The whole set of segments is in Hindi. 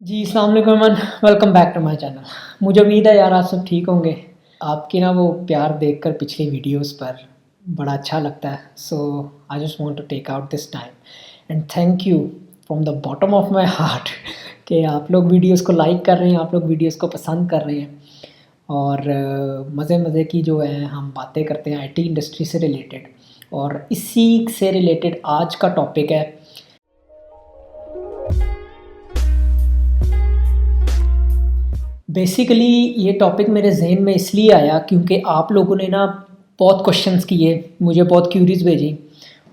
जी, अस्सलाम वालेकुम everyone, welcome back to my channel. मुझे उम्मीद है यार आप सब ठीक होंगे। आपकी ना वो प्यार देखकर पिछली वीडियोस पर बड़ा अच्छा लगता है। So I just want to take out this time and thank you from the bottom of my heart कि आप लोग वीडियोस को लाइक कर रहे हैं, आप लोग वीडियोस को पसंद कर रहे हैं और मज़े मज़े की जो है हम बातें करते हैं आईटी इंडस्ट्री से रिलेटेड। और इसी से रिलेटेड आज का टॉपिक है। बेसिकली ये टॉपिक मेरे जहन में इसलिए आया क्योंकि आप लोगों ने ना बहुत क्वेश्चंस किए, मुझे बहुत क्यूरीज भेजी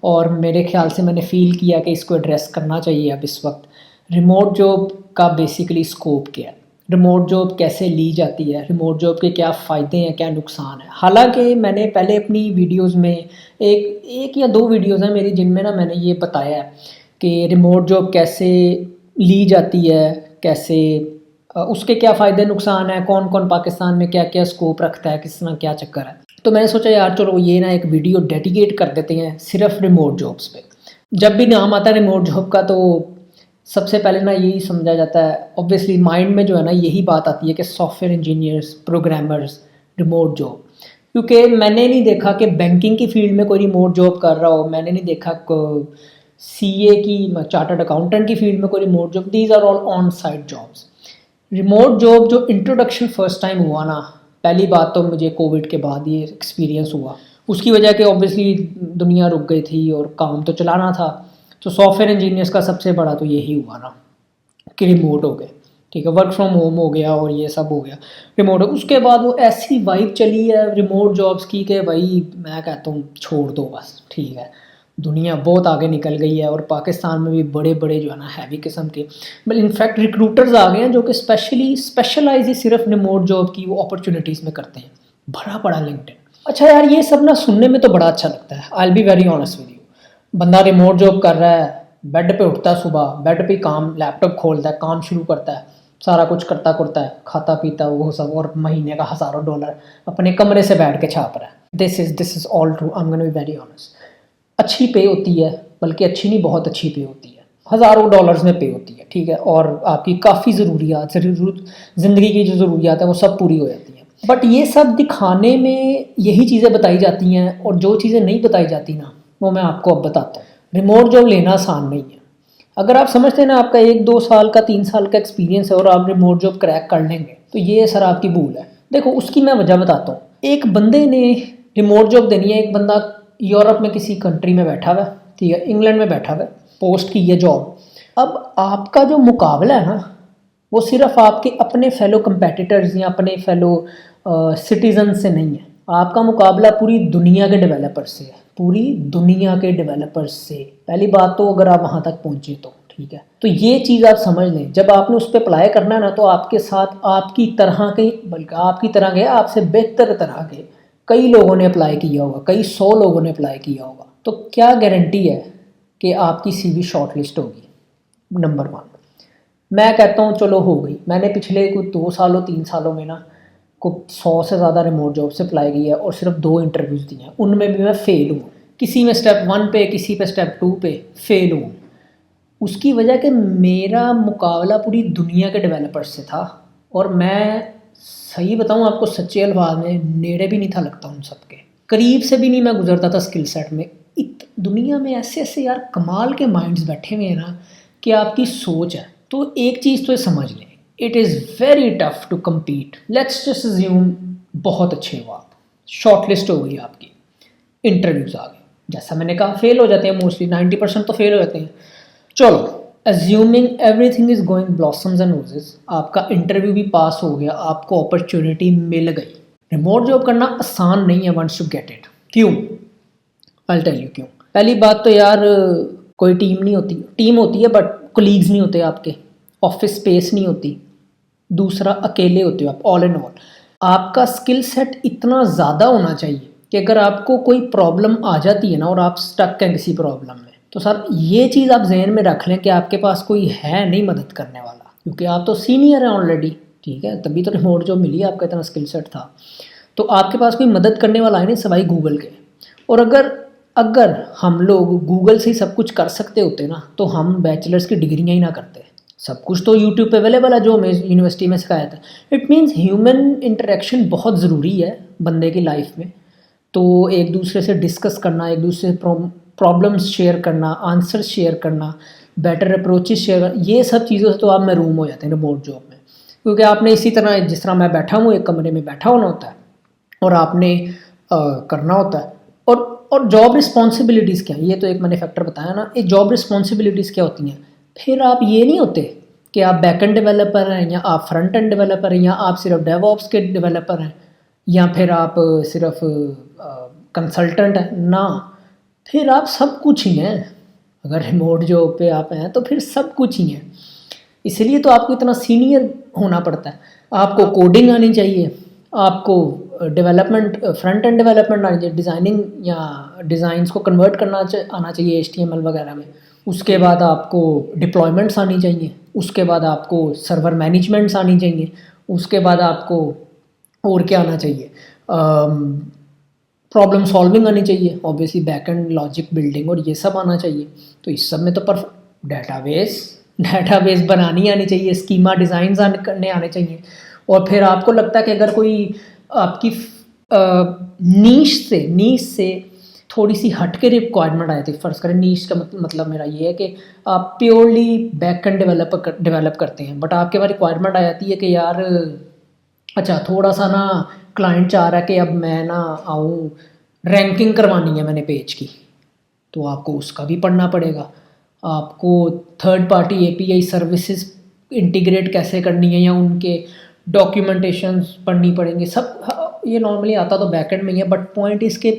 और मेरे ख्याल से मैंने फ़ील किया कि इसको एड्रेस करना चाहिए अब इस वक्त। रिमोट जॉब का बेसिकली स्कोप क्या है, रिमोट जॉब कैसे ली जाती है, रिमोट जॉब के क्या फ़ायदे हैं, क्या नुकसान है। हालांकि मैंने पहले अपनी वीडियोस में एक एक या दो वीडियोस हैं मेरी जिनमें ना मैंने ये बताया है कि रिमोट जॉब कैसे ली जाती है, कैसे उसके क्या फ़ायदे नुकसान है, कौन कौन पाकिस्तान में क्या क्या स्कोप रखता है, किस तरह क्या चक्कर है। तो मैंने सोचा यार चलो ये ना एक वीडियो डेडिकेट कर देते हैं सिर्फ रिमोट जॉब्स पे। जब भी नाम आता है रिमोट जॉब का तो सबसे पहले ना यही समझा जाता है, ऑब्वियसली माइंड में जो है ना यही बात आती है कि software engineers, programmers, remote job. क्योंकि मैंने नहीं देखा कि बैंकिंग की फील्ड में कोई रिमोट जॉब कर रहा हो, मैंने नहीं देखा सीए की, चार्टर्ड अकाउंटेंट की फील्ड में कोई remote job. These are all on site jobs. Remote job जो इंट्रोडक्शन फर्स्ट टाइम हुआ ना, पहली बात तो मुझे कोविड के बाद ये एक्सपीरियंस हुआ। उसकी वजह कि ऑब्वियसली दुनिया रुक गई थी और काम तो चलाना था। तो सॉफ्टवेयर इंजीनियर्स का सबसे बड़ा तो यही हुआ ना कि रिमोट हो गए, ठीक है, वर्क फ्रॉम होम हो गया और ये सब हो गया रिमोट। उसके बाद वो ऐसी वाइब चली है रिमोट जॉब्स की कि भाई मैं कहता हूँ छोड़ दो बस, ठीक है। दुनिया बहुत आगे निकल गई है और पाकिस्तान में भी बड़े बड़े जो है ना हैवी किस्म के मतलब इनफैक्ट रिक्रूटर्स आ गए हैं जो कि स्पेशलाइज ही सिर्फ रिमोट जॉब की वो अपॉर्चुनिटीज़ में करते हैं। बड़ा बड़ा लिंक्डइन। अच्छा यार ये सब ना सुनने में तो बड़ा अच्छा लगता है, I will be very honest with you. बंदा रिमोट जॉब कर रहा है, बेड पे उठता है सुबह, बेड पे काम, लैपटॉप खोलता है, काम शुरू करता है, सारा कुछ करता करता है, खाता पीता वो सब, और महीने का हज़ारों डॉलर अपने कमरे से बैठ के छाप रहा है। This is all true, I am gonna be very honest. अच्छी पे होती है, बल्कि अच्छी नहीं बहुत अच्छी पे होती है, हज़ारों डॉलर्स में पे होती है, ठीक है। और आपकी काफ़ी ज़रूरियात, ज़िंदगी की जो ज़रूरियात है वो सब पूरी हो जाती हैं। बट ये सब दिखाने में यही चीज़ें बताई जाती हैं और जो चीज़ें नहीं बताई जाती ना वो मैं आपको अब बताता हूँ। रिमोट जॉब लेना आसान नहीं है। अगर आप समझते हैं ना आपका 1-2 साल का, 3 साल का एक्सपीरियंस है और आप रिमोट जॉब क्रैक कर लेंगे तो ये सर आपकी भूल है। देखो उसकी मैं वजह बताता हूँ। एक बंदे ने रिमोट जॉब देनी है, एक बंदा यूरोप में किसी कंट्री में बैठा हुआ है, ठीक है, इंग्लैंड में बैठा हुआ है, पोस्ट की है जॉब। अब आपका जो मुकाबला है ना वो सिर्फ आपके अपने फेलो कंपेटिटर्स या अपने फेलो सिटीजन से नहीं है। आपका मुकाबला पूरी दुनिया के डेवलपर्स से है, पूरी दुनिया के डेवलपर्स से। पहली बात तो अगर आप वहाँ तक पहुँचे तो ठीक है। तो ये चीज़ आप समझ लें, जब आपने उस पर अप्लाई करना है ना तो आपके साथ आपकी तरह के, बल्कि आपकी तरह के, आपसे बेहतर तरह के कई लोगों ने अप्लाई किया होगा, कई 100 लोगों ने अप्लाई किया होगा। तो क्या गारंटी है कि आपकी सीवी शॉर्ट लिस्ट होगी? नंबर 1। मैं कहता हूँ चलो हो गई, मैंने पिछले कुछ 2 सालों 3 सालों में ना को 100 से ज़्यादा रिमोट जॉब से अप्लाई किया है और सिर्फ 2 इंटरव्यूज़ दिए हैं, उनमें भी मैं फ़ेल हूँ। किसी में स्टेप 1 पे, किसी पे स्टेप 2 पे फ़ेल हूँ। उसकी वजह कि मेरा मुकाबला पूरी दुनिया के डेवलपर्स से था और मैं सही बताऊँ आपको सच्चे अल्फाज में नेड़े भी नहीं था लगता उन सब के, करीब से भी नहीं मैं गुजरता था स्किल सेट में। दुनिया में ऐसे ऐसे यार कमाल के माइंड्स बैठे हुए हैं ना कि आपकी सोच है। तो एक चीज़ तो ये समझ लें, it is very tough to compete. Let's just assume बहुत अच्छे हो आप, शॉर्ट लिस्ट हो गई आपकी, इंटरव्यूज़ आ गए, जैसा मैंने कहा फेल हो जाते हैं मोस्टली, 90% तो फेल हो जाते हैं। चलो assuming everything is going blossoms and roses, आपका इंटरव्यू भी पास हो गया, आपको अपॉर्चुनिटी मिल गई। रिमोट जॉब करना आसान नहीं है वंस यू गेट इट। क्यों? आई टेल यू क्यों। पहली बात तो यार कोई टीम नहीं होती, टीम होती है बट कोलीग्स नहीं होते आपके, ऑफिस स्पेस नहीं होती। दूसरा अकेले होते हो आप, ऑल इन ऑल। आपका स्किल सेट इतना ज़्यादा होना चाहिए कि अगर आपको कोई प्रॉब्लम आ जाती है ना और आप स्टक हैं किसी प्रॉब्लम में, तो सर ये चीज़ आप जहन में रख लें कि आपके पास कोई है नहीं मदद करने वाला, क्योंकि आप तो सीनियर हैं ऑलरेडी, ठीक है, तभी तो रिमोट जॉब मिली, आपका इतना स्किल सेट था। तो आपके पास कोई मदद करने वाला है नहीं सिवाय गूगल के। और अगर अगर हम लोग गूगल से ही सब कुछ कर सकते होते ना तो हम बैचलर्स की डिग्रियाँ ही ना करते, सब कुछ तो यूट्यूब पे अवेलेबल है जो हमें यूनिवर्सिटी में सिखाया था। इट मीन्स ह्यूमन इंटरेक्शन बहुत ज़रूरी है बंदे की लाइफ में। तो एक दूसरे से डिस्कस करना, एक दूसरे से प्रॉब्लम्स शेयर करना, आंसर्स शेयर करना, बेटर अप्रोचेस शेयर करना, ये सब चीज़ों से तो आप महरूम हो जाते हैं रिमोट जॉब में। क्योंकि आपने इसी तरह जिस तरह मैं बैठा हूँ एक कमरे में बैठा होना होता है और आपने करना होता है। और जॉब रिस्पॉन्सिबिलिटीज़ क्या हैं, ये तो एक मैंने फैक्टर बताया ना। एक जॉब रिस्पॉन्सिबिलिटीज़ क्या होती हैं, फिर आप ये नहीं होते कि आप बैक एंड डेवलपर हैं या आप फ्रंट एंड डेवलपर हैं या आप सिर्फ डेवऑप्स के डेवलपर हैं या फिर आप सिर्फ कंसल्टेंट हैं ना। फिर आप सब कुछ ही हैं। अगर रिमोट जॉब पे आप हैं तो फिर सब कुछ ही हैं। इसलिए तो आपको इतना सीनियर होना पड़ता है। आपको कोडिंग आनी चाहिए, आपको डेवलपमेंट, फ्रंट एंड डेवलपमेंट आनी चाहिए, डिज़ाइनिंग या डिज़ाइंस को कन्वर्ट करना आना चाहिए HTML वगैरह में। उसके बाद आपको डिप्लॉयमेंट्स आनी चाहिए, उसके बाद आपको सर्वर मैनेजमेंट्स आनी चाहिए, उसके बाद आपको और क्या आना चाहिए, प्रॉब्लम सॉल्विंग आनी चाहिए, obviously back and logic building और ये सब आना चाहिए। तो इस सब में तो परफेक्ट डेटाबेस बनानी आनी चाहिए, स्कीमा डिज़ाइंस करने आने चाहिए। और फिर आपको लगता है कि अगर कोई आपकी नीश से थोड़ी सी हट के रिक्वायरमेंट आई थी, फ़र्ज़ करें नीश का मतलब मेरा ये है कि आप प्योरली बैक एंड डेवलप करते हैं, बट आपके पास रिक्वायरमेंट आ जाती है कि यार अच्छा थोड़ा सा ना क्लाइंट चाह रहा है कि अब मैं ना आऊँ, रैंकिंग करवानी है मैंने पेज की, तो आपको उसका भी पढ़ना पड़ेगा। आपको third party API services integrate कैसे करनी है या उनके डॉक्यूमेंटेशन पढ़नी पड़ेंगे सब। ये नॉर्मली आता तो बैकएंड में ही है, बट पॉइंट इसके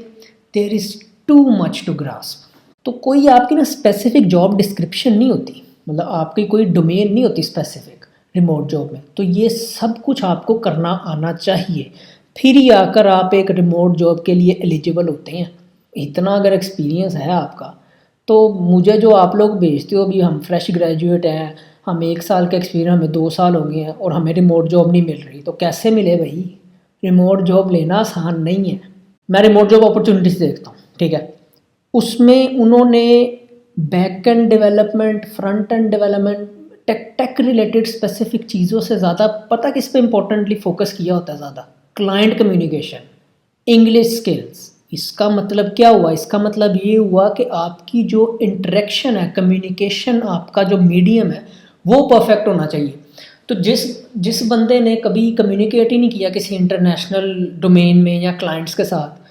there is too much to grasp. तो कोई आपकी ना स्पेसिफिक जॉब डिस्क्रिप्शन नहीं होती, मतलब आपकी कोई डोमेन नहीं होती स्पेसिफिक रिमोट जॉब में। तो ये सब कुछ आपको करना आना चाहिए, फिर ही आकर आप एक रिमोट जॉब के लिए एलिजिबल होते हैं। इतना अगर एक्सपीरियंस है आपका, तो मुझे जो आप लोग भेजते हो, अभी हम फ्रेश ग्रेजुएट हैं, हम 1 साल का एक्सपीरियंस, हमें 2 साल हो गए हैं और हमें रिमोट जॉब नहीं मिल रही, तो कैसे मिले भाई? रिमोट जॉब लेना आसान नहीं है। मैं रिमोट जॉब अपॉर्चुनिटीज़ देखता हूँ, ठीक है, उसमें उन्होंने back and development, front end development, tech related specific चीज़ों से ज़्यादा पता किस पे इंपॉर्टेंटली फोकस किया होता है ज़्यादा? Client communication, English skills. इसका मतलब क्या हुआ? इसका मतलब ये हुआ कि आपकी जो इंटरेक्शन है, कम्युनिकेशन, आपका जो मीडियम है वो परफेक्ट होना चाहिए। तो जिस बंदे ने कभी कम्युनिकेट ही नहीं किया किसी इंटरनेशनल डोमेन में या क्लाइंट्स के साथ,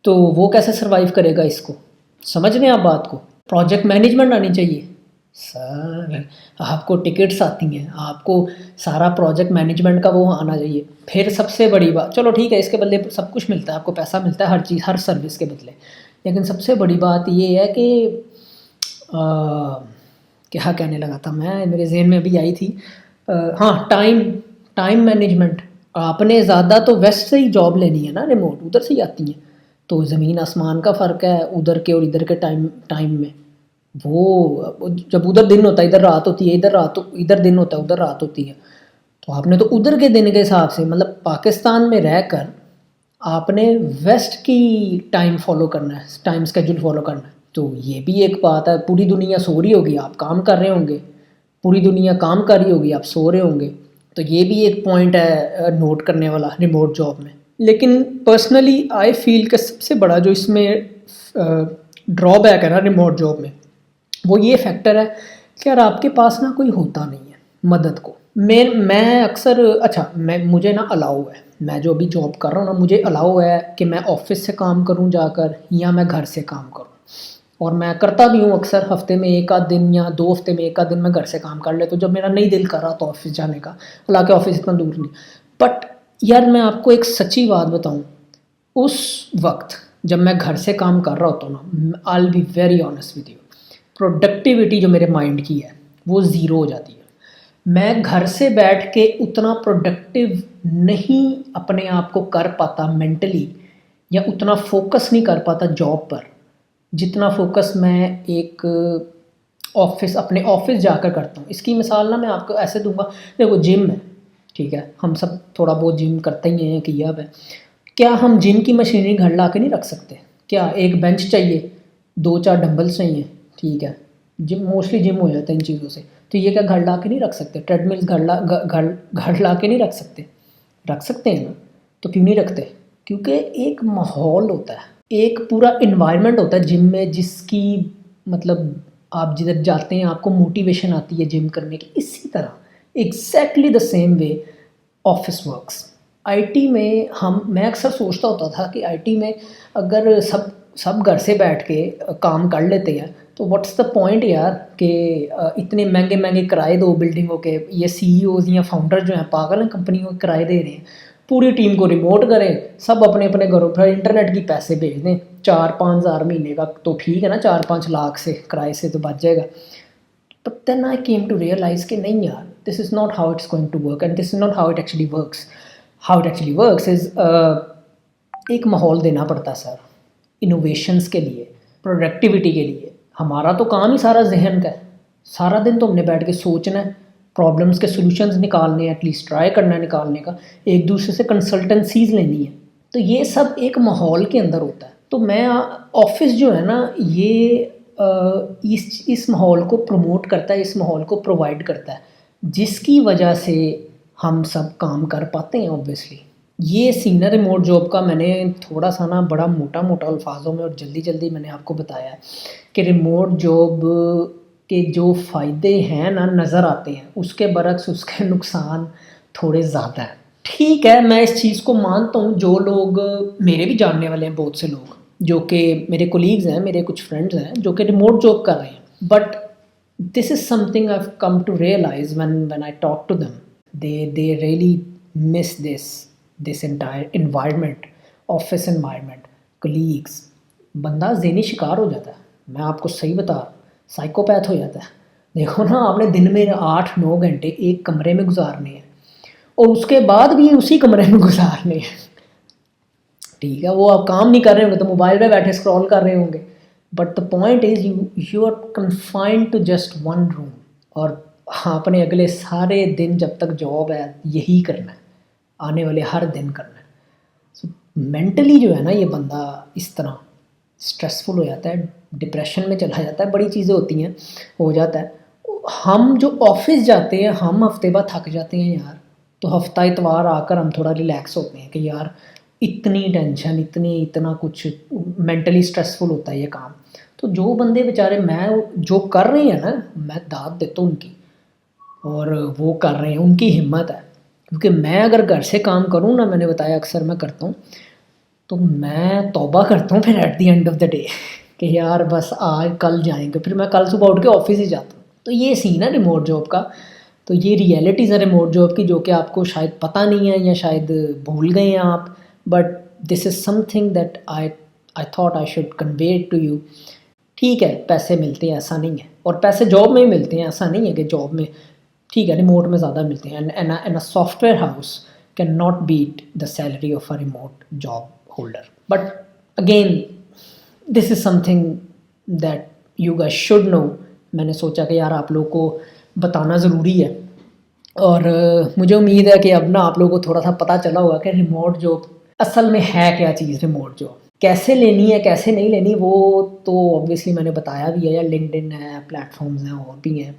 तो वो कैसे सरवाइव करेगा इसको? समझ रहे हैं आप बात को? प्रोजेक्ट मैनेजमेंट आनी चाहिए सर, आपको टिकट्स आती हैं, आपको सारा प्रोजेक्ट मैनेजमेंट का वो आना चाहिए। फिर सबसे बड़ी बात, चलो ठीक है इसके बदले सब कुछ मिलता है, आपको पैसा मिलता है हर चीज़, हर सर्विस के बदले, लेकिन सबसे बड़ी बात ये है कि क्या कहने लगा था मैं, मेरे जहन में अभी आई थी, हाँ, टाइम मैनेजमेंट। आपने ज़्यादा तो वेस्ट से ही जॉब लेनी है ना, रिमोट उधर से ही आती हैं, तो ज़मीन आसमान का फ़र्क है उधर के और इधर के टाइम में। वो जब उधर दिन होता है इधर रात होती है, इधर दिन होता है उधर रात होती है। तो आपने तो उधर के दिन के हिसाब से, मतलब पाकिस्तान में रहकर आपने वेस्ट की टाइम फॉलो करना है, टाइम स्केड्यूल फॉलो करना है। तो ये भी एक बात है, पूरी दुनिया सो रही होगी, आप काम कर रहे होंगे, पूरी दुनिया काम कर रही होगी, आप सो रहे होंगे। तो ये भी एक पॉइंट है नोट करने वाला रिमोट जॉब में। लेकिन पर्सनली आई फील कि सबसे बड़ा जो इसमें ड्रॉबैक है ना रिमोट जॉब में, वो ये फैक्टर है कि यार आपके पास ना कोई होता नहीं है मदद को। मैं अक्सर, अच्छा मुझे ना अलाउ है, मैं जो अभी जॉब कर रहा हूँ ना, मुझे अलाउ है कि मैं ऑफिस से काम करूँ जाकर या मैं घर से काम करूँ, और मैं करता भी हूँ अक्सर। हफ्ते में 1 आध दिन या 2 हफ्ते में 1 आध दिन मैं घर से काम कर लेता हूँ, जब मेरा नहीं दिल कर रहा तो ऑफिस जाने का, हालांकि ऑफिस इतना दूर नहीं। बट यार मैं आपको एक सच्ची बात बताऊँ, उस वक्त जब मैं घर से काम कर रहा होता हूँ ना, I will be very honest with you, productivity जो मेरे माइंड की है वो ज़ीरो हो जाती है। मैं घर से बैठ के उतना प्रोडक्टिव नहीं अपने आप को कर पाता मेंटली, या उतना फोकस नहीं कर पाता जॉब पर, जितना फोकस मैं एक अपने ऑफिस जाकर करता हूँ। इसकी मिसाल ना मैं आपको ऐसे दूंगा, देखो जिम है, ठीक है, हम सब थोड़ा बहुत जिम करते ही हैं, किया है। क्या हम जिम की मशीनरी घर ला के नहीं रख सकते? क्या एक बेंच चाहिए, 2-4 डंबल्स चाहिए, ठीक है, जिम मोस्टली जिम हो जाता है इन चीज़ों से। तो ये क्या घर ला के नहीं रख सकते? ट्रेडमिल्स घर ला के नहीं रख सकते? रख सकते हैं ना। तो क्यों नहीं रखते? क्योंकि एक माहौल होता है, एक पूरा इन्वायरमेंट होता है जिम में, जिसकी मतलब आप जिधर जाते हैं आपको मोटिवेशन आती है जिम करने की। इसी तरह exactly the same way office works. IT में मैं अक्सर सोचता होता था कि आईटी में अगर सब घर से बैठ के काम कर लेते हैं तो व्हाट्स द पॉइंट यार कि इतने महंगे महंगे किराए दो बिल्डिंगों के। ये सीईओज या फाउंडर जो हैं पागल हैं, कंपनियों को किराए दे रहे हैं। पूरी टीम को रिमोट करें, सब अपने अपने घरों पर इंटरनेट की पैसे भेज दें। 4-5 हज़ार महीने का तो ठीक है ना, 4-5 लाख से किराए से तो बच जाएगा। But then I came to realise कि नहीं यार, this is not how it's going to work and this is not how it actually works. How it actually works is एक माहौल देना पड़ता है सर, इनोवेशंस के लिए, प्रोडक्टिविटी के लिए। हमारा तो काम ही सारा जहन का है। सारा दिन तो हमने बैठ के सोचना है, प्रॉब्लम्स के सॉल्यूशंस निकालने हैं, एटलीस्ट ट्राई करना है निकालने का, एक दूसरे से कंसल्टेंसीज लेनी है। तो ये सब एक माहौल के अंदर होता है। तो मैं ऑफिस जो है ना, ये इस माहौल को प्रमोट करता है, इस माहौल को प्रोवाइड करता है, जिसकी वजह से हम सब काम कर पाते हैं ऑब्वियसली। ये सीन है रिमोट जॉब का। मैंने थोड़ा सा ना बड़ा मोटा मोटा अल्फाजों में और जल्दी जल्दी मैंने आपको बताया है कि रिमोट जॉब के जो फ़ायदे हैं ना नज़र आते हैं, उसके बरक्स उसके नुकसान थोड़े ज़्यादा हैं। ठीक है, मैं इस चीज़ को मानता हूँ। जो लोग मेरे भी जानने वाले हैं, बहुत से लोग जो कि मेरे कोलीग्स हैं, मेरे कुछ फ्रेंड्स हैं जो कि रिमोट जॉब कर रहे हैं। But this is something I have come to realise when I talk to them, they really miss this entire environment, office environment, colleagues. बंदा ज़हनी शिकार हो जाता है, मैं आपको सही बता रहा हूँ, साइकोपैथ हो जाता है। देखो ना, आपने दिन में 8-9 घंटे एक कमरे में गुजारने हैं और उसके बाद भी उसी कमरे में गुजारने हैं। ठीक है, वो आप काम नहीं कर रहे होंगे तो मोबाइल पे बैठे स्क्रॉल कर रहे होंगे, but the point is you are confined to just one room. और हाँ, अपने अगले सारे दिन जब तक जॉब है यही करना है, आने वाले हर दिन करना है। सो मेंटली जो है ना, ये बंदा इस तरह स्ट्रेसफुल हो जाता है, डिप्रेशन में चला जाता है, बड़ी चीज़ें होती हैं, हो जाता है। हम जो ऑफिस जाते हैं, हम हफ्ते बाद थक जाते हैं यार, तो हफ्ता इतवार आकर हम थोड़ा रिलैक्स होते हैं कि यार इतनी टेंशन, इतना कुछ मेंटली स्ट्रेसफुल होता है ये काम। तो जो बंदे बेचारे मैं जो कर रहे हैं ना, मैं दाद देता हूँ उनकी, और वो कर रहे हैं, उनकी हिम्मत है। क्योंकि मैं अगर घर से काम करूँ ना, मैंने बताया अक्सर मैं करता हूँ, तो मैं तौबा करता हूँ फिर at the end of the day कि यार बस आज कल जाएंगे, फिर मैं कल सुबह उठ के ऑफिस ही जाता हूँ। तो ये सीन है रिमोट जॉब का। तो ये रियलिटीज़ है रिमोट जॉब की, जो कि आपको शायद पता नहीं है या शायद भूल गए हैं आप। But this is something that I thought I should convey to you. ठीक है, पैसे मिलते हैं ऐसा नहीं है, और पैसे जॉब में ही मिलते हैं, ऐसा नहीं है कि जॉब में, ठीक है रिमोट में ज़्यादा मिलते हैं। And a software house can not beat the salary of a remote job holder. But again this is something that you guys should know. मैंने सोचा कि यार आप लोग को बताना ज़रूरी है। और मुझे उम्मीद है कि अब ना आप लोगों को थोड़ा सा पता चला होगा कि रिमोट जॉब असल में है क्या चीज़। रिमोट जॉब कैसे लेनी है, कैसे नहीं लेनी, वो तो ऑब्वियसली मैंने बताया भी है। या लिंक्डइन है, प्लेटफॉर्म्स हैं, और भी हैं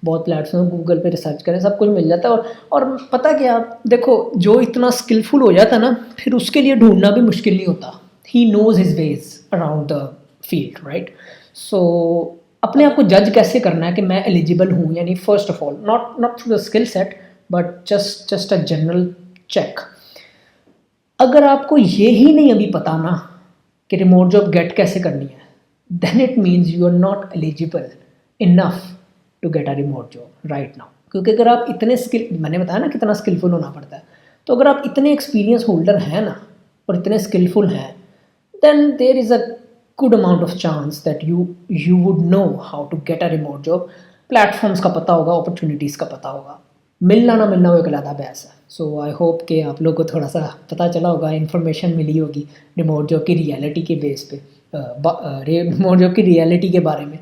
बहुत प्लेटफॉर्म। गूगल पे रिसर्च करें, सब कुछ मिल जाता है। और पता क्या, देखो जो इतना स्किलफुल हो जाता है ना, फिर उसके लिए ढूंढना भी मुश्किल नहीं होता। He knows his ways around the field, right. So अपने आप को जज कैसे करना है कि मैं एलिजिबल हूँ, यानी first of all not through the skill set, but just a general check. अगर आपको ये ही नहीं अभी पता ना कि रिमोट जॉब गेट कैसे करनी है, then it means you are not eligible enough to get a remote job right now. क्योंकि अगर आप इतने मैंने बताया ना कितना स्किलफुल होना पड़ता है, तो अगर आप इतने एक्सपीरियंस होल्डर हैं ना और इतने स्किलफुल हैं, then there is a good amount of chance that you would know how to get a remote job. Platforms का पता होगा, अपॉर्चुनिटीज़ का पता होगा, मिलना ना मिलना वो एक अलग बहस है। सो आई होप कि आप लोग को थोड़ा सा पता चला होगा, इन्फॉर्मेशन मिली होगी रिमोट जॉब की रियलिटी के बेस पे, रिमोट जॉब की रियलिटी के बारे में।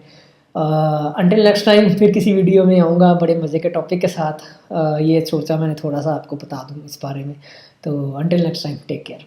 अंटिल नेक्स्ट टाइम फिर किसी वीडियो में आऊँगा बड़े मज़े के टॉपिक के साथ। ये सोचा मैंने थोड़ा सा आपको बता दूँ इस बारे में। तो until next time, take care.